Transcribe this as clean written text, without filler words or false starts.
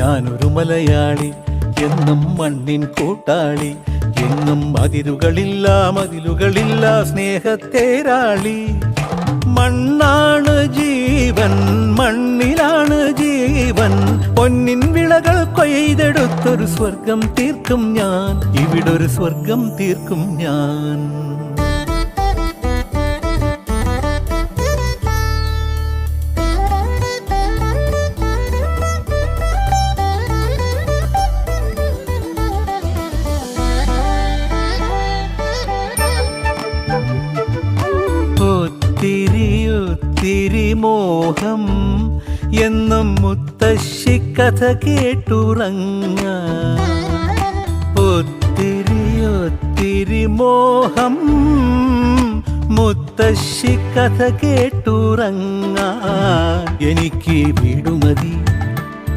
ഞാനൊരു മലയാളി, എന്നും മണ്ണിൻ കൂട്ടാളി, എങ്ങും അതിരുകളില്ല മതിലുകളില്ല സ്നേഹത്തേരാളി. മണ്ണാണ് ജീവൻ, മണ്ണിലാണ് ജീവൻ, പൊന്നിൻ വിളകൾ കൊയ്തെടുത്തൊരു സ്വർഗം തീർക്കും ഞാൻ, ഇവിടൊരു സ്വർഗം തീർക്കും ഞാൻ. ഒത്തിരി മോഹം എന്നും മുത്തശ്ശി കഥ കേട്ടുറങ്ങ. ഒത്തിരി മോഹം മുത്തശ്ശി കഥ കേട്ടുറങ്ങ. എനിക്ക് വീടുമതി,